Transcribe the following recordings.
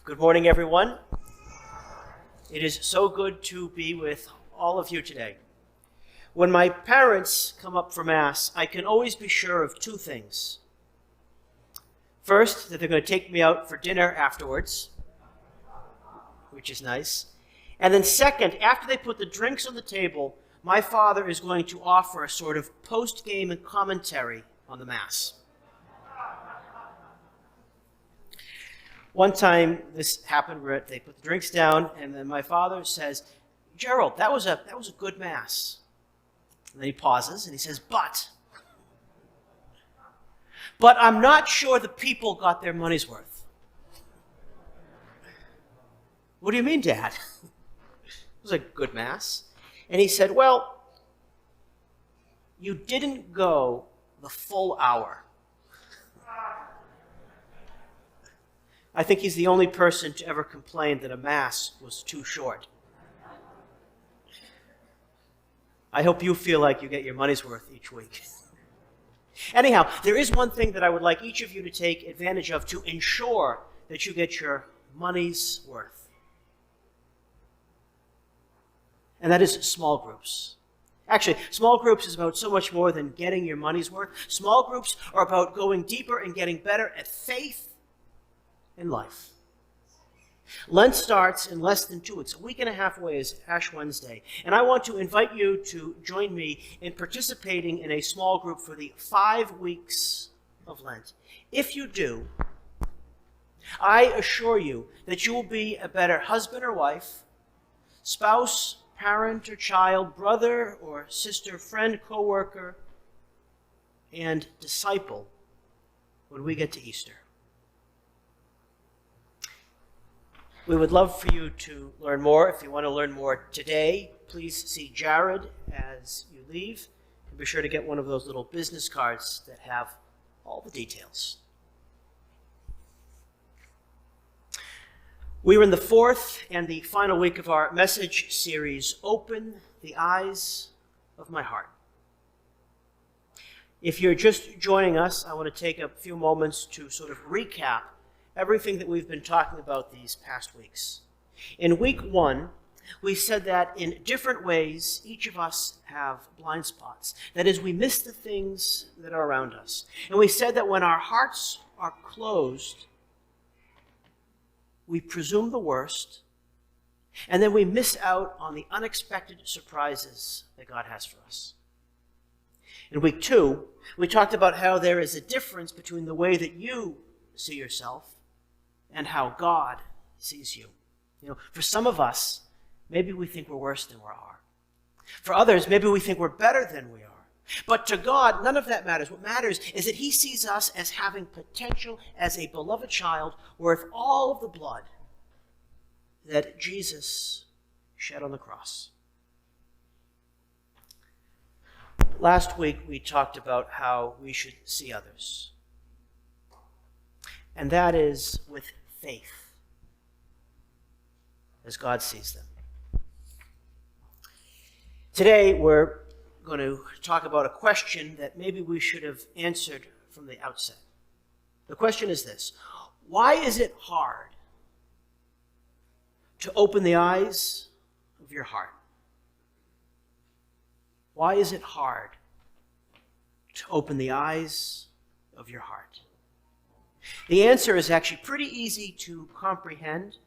Good morning, everyone. It is so good to be with all of you today. When my parents come up for Mass, I can always be sure of two things. First, that they're going to take me out for dinner afterwards, which is nice. And then second, after they put the drinks on the table, my father is going to offer a sort of post-game commentary on the Mass. One time this happened where they put the drinks down, and then my father says, "Gerald, that was a good Mass." And then he pauses and he says, But I'm not sure the people got their money's worth." "What do you mean, Dad?" "It was a good Mass." And he said, "Well, you didn't go the full hour." I think he's the only person to ever complain that a Mass was too short. I hope you feel like you get your money's worth each week. Anyhow, there is one thing that I would like each of you to take advantage of to ensure that you get your money's worth. And that is small groups. Actually, small groups is about so much more than getting your money's worth. Small groups are about going deeper and getting better at faith in life. Lent starts in less than 2 weeks. A week and a half away is Ash Wednesday. And I want to invite you to join me in participating in a small group for the 5 weeks of Lent. If you do, I assure you that you will be a better husband or wife, spouse, parent or child, brother or sister, friend, co-worker, and disciple when we get to Easter. We would love for you to learn more. If you want to learn more today, please see Gerald as you leave. And be sure to get one of those little business cards that have all the details. We are in the fourth and the final week of our message series, Open the Eyes of My Heart. If you're just joining us, I want to take a few moments to sort of recap everything that we've been talking about these past weeks. In week 1, we said that in different ways, each of us have blind spots. That is, we miss the things that are around us. And we said that when our hearts are closed, we presume the worst, and then we miss out on the unexpected surprises that God has for us. In week 2, we talked about how there is a difference between the way that you see yourself and how God sees you. For some of us, maybe we think we're worse than we are. For others, maybe we think we're better than we are. But to God, none of that matters. What matters is that he sees us as having potential as a beloved child worth all of the blood that Jesus shed on the cross. Last week, we talked about how we should see others. And that is with faith, as God sees them. Today, we're going to talk about a question that maybe we should have answered from the outset. The question is this: why is it hard to open the eyes of your heart? Why is it hard to open the eyes of your heart? The answer is actually pretty easy to comprehend,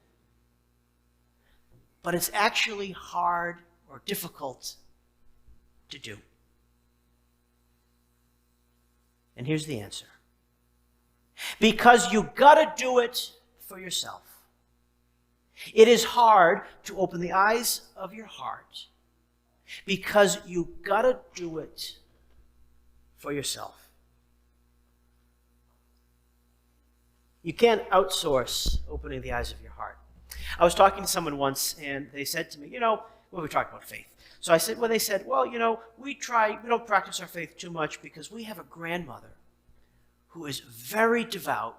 but it's actually hard or difficult to do. And here's the answer. Because you gotta do it for yourself. It is hard to open the eyes of your heart because you gotta do it for yourself. You can't outsource opening the eyes of your heart. I was talking to someone once, and they said to me, we were talking about faith. So I said, they said, we don't practice our faith too much because we have a grandmother who is very devout,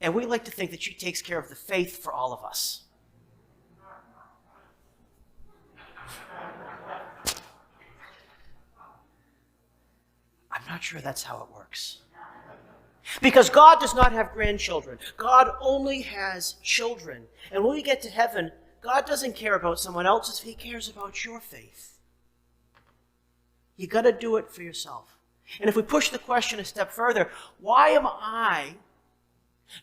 and we like to think that she takes care of the faith for all of us. I'm not sure that's how it works. Because God does not have grandchildren. God only has children. And when we get to heaven, God doesn't care about someone else's, He cares about your faith. You got to do it for yourself. And if we push the question a step further, why am I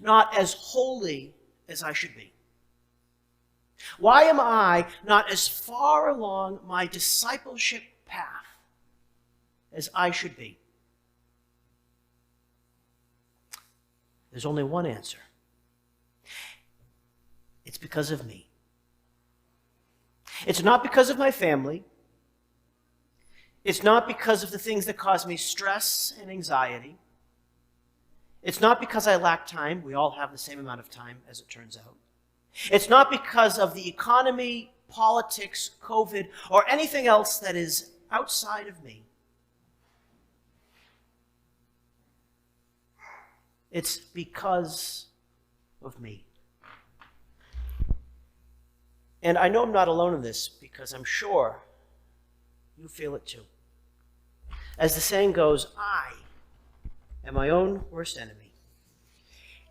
not as holy as I should be? Why am I not as far along my discipleship path as I should be? There's only one answer. It's because of me. It's not because of my family. It's not because of the things that cause me stress and anxiety. It's not because I lack time. We all have the same amount of time, as it turns out. It's not because of the economy, politics, COVID, or anything else that is outside of me. It's because of me. And I know I'm not alone in this, because I'm sure you feel it too. As the saying goes, I am my own worst enemy.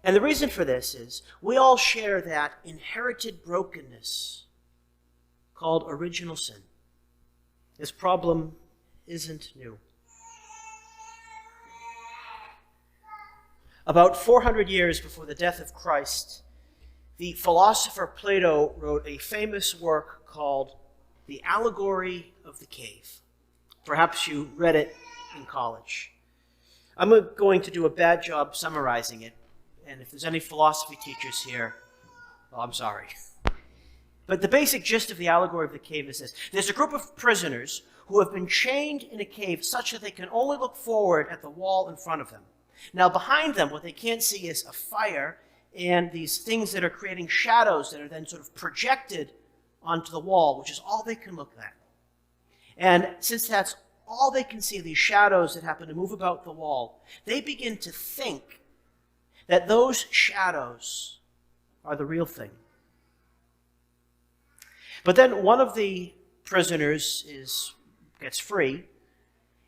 And the reason for this is we all share that inherited brokenness called original sin. This problem isn't new. About 400 years before the death of Christ, the philosopher Plato wrote a famous work called The Allegory of the Cave. Perhaps you read it in college. I'm going to do a bad job summarizing it, and if there's any philosophy teachers here, well, I'm sorry. But the basic gist of the allegory of the cave is this. There's a group of prisoners who have been chained in a cave such that they can only look forward at the wall in front of them. Now, behind them, what they can't see is a fire and these things that are creating shadows that are then sort of projected onto the wall, which is all they can look at. And since that's all they can see, these shadows that happen to move about the wall, they begin to think that those shadows are the real thing. But then one of the prisoners gets free,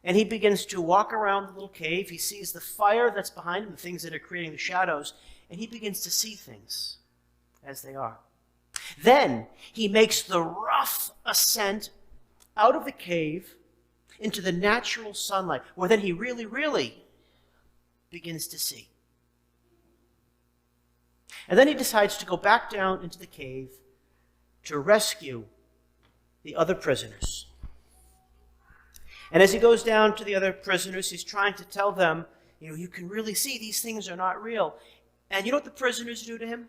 and he begins to walk around the little cave. He sees the fire that's behind him, the things that are creating the shadows, and he begins to see things as they are. Then he makes the rough ascent out of the cave into the natural sunlight, where then he really, really begins to see. And then he decides to go back down into the cave to rescue the other prisoners. And as he goes down to the other prisoners, he's trying to tell them, you can really see these things are not real. And you know what the prisoners do to him?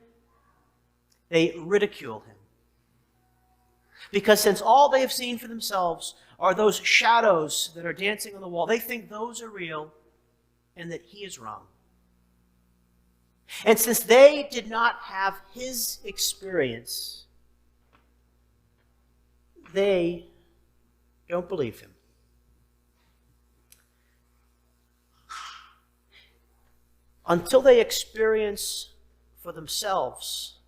They ridicule him. Because since all they have seen for themselves are those shadows that are dancing on the wall, they think those are real and that he is wrong. And since they did not have his experience, they don't believe him. Until they experience for themselves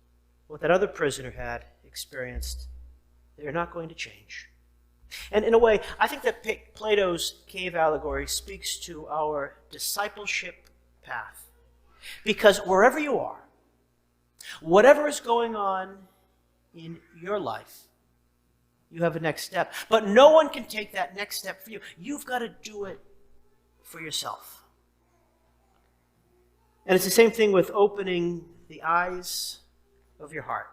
what that other prisoner had experienced, they're not going to change. And in a way, I think that Plato's cave allegory speaks to our discipleship path. Because wherever you are, whatever is going on in your life, you have a next step. But no one can take that next step for you. You've got to do it for yourself. And it's the same thing with opening the eyes of your heart.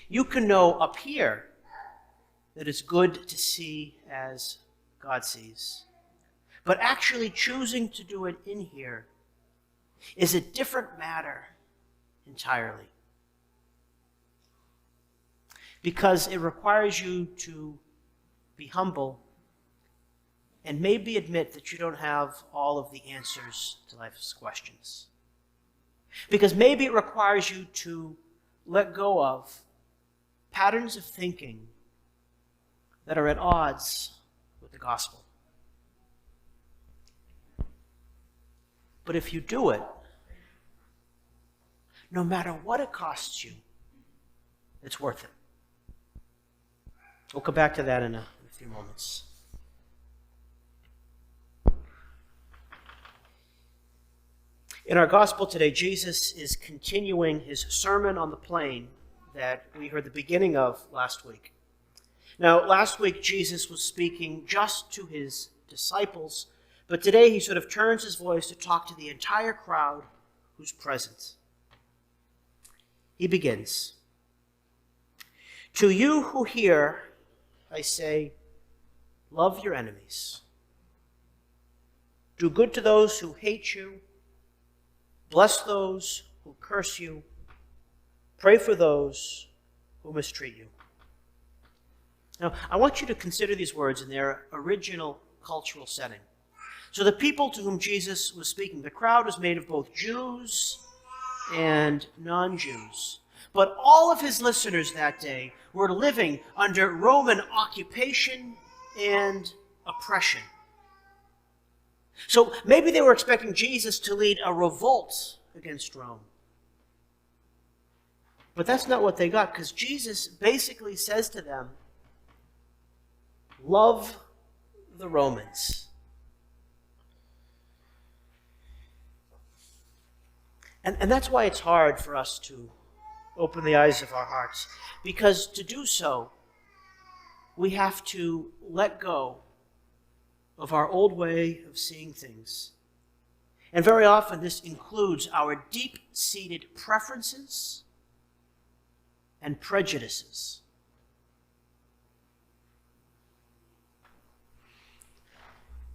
You can know up here that it's good to see as God sees. But actually choosing to do it in here is a different matter entirely. Because it requires you to be humble and maybe admit that you don't have all of the answers to life's questions. Because maybe it requires you to let go of patterns of thinking that are at odds with the gospel. But if you do it, no matter what it costs you, it's worth it. We'll come back to that in a few moments. In our gospel today, Jesus is continuing his Sermon on the Plain that we heard the beginning of last week. Now, last week, Jesus was speaking just to his disciples, but today he sort of turns his voice to talk to the entire crowd who's present. He begins, "To you who hear, I say, love your enemies. Do good to those who hate you. Bless those who curse you. Pray for those who mistreat you." Now, I want you to consider these words in their original cultural setting. So the people to whom Jesus was speaking, the crowd was made of both Jews and non-Jews. But all of his listeners that day were living under Roman occupation and oppression. So maybe they were expecting Jesus to lead a revolt against Rome. But that's not what they got, because Jesus basically says to them, love the Romans. And that's why it's hard for us to open the eyes of our hearts, because to do so, we have to let go of our old way of seeing things. And very often this includes our deep-seated preferences and prejudices.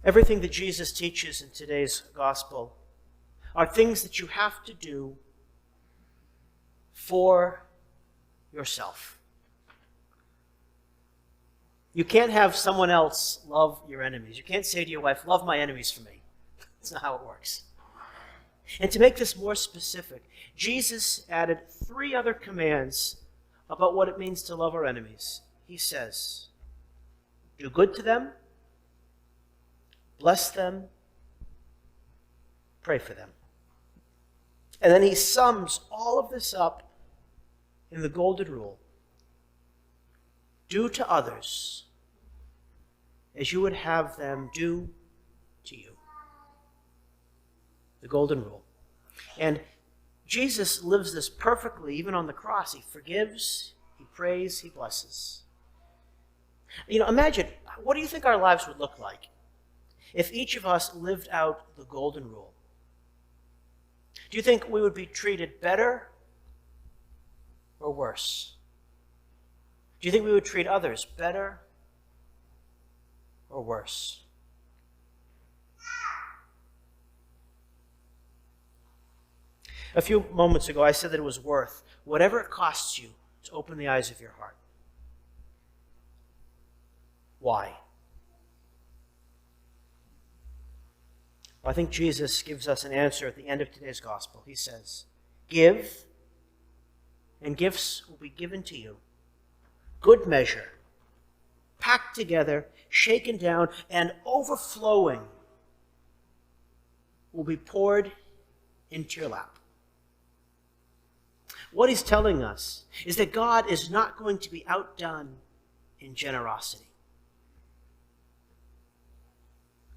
Everything that Jesus teaches in today's gospel are things that you have to do for yourself. You can't have someone else love your enemies. You can't say to your wife, love my enemies for me. That's not how it works. And to make this more specific, Jesus added 3 other commands about what it means to love our enemies. He says, do good to them, bless them, pray for them. And then he sums all of this up in the golden rule. Do to others as you would have them do to you. The golden rule. And Jesus lives this perfectly, even on the cross. He forgives, he prays, he blesses. Imagine, what do you think our lives would look like if each of us lived out the golden rule? Do you think we would be treated better or worse? Do you think we would treat others better or worse? A few moments ago, I said that it was worth whatever it costs you to open the eyes of your heart. Why? Well, I think Jesus gives us an answer at the end of today's gospel. He says, give, and gifts will be given to you. Good measure, packed together, shaken down, and overflowing will be poured into your lap. What he's telling us is that God is not going to be outdone in generosity.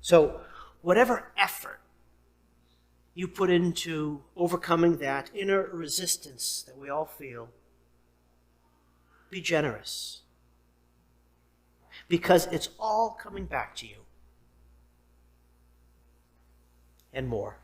So, whatever effort you put into overcoming that inner resistance that we all feel, be generous. Because it's all coming back to you. And more.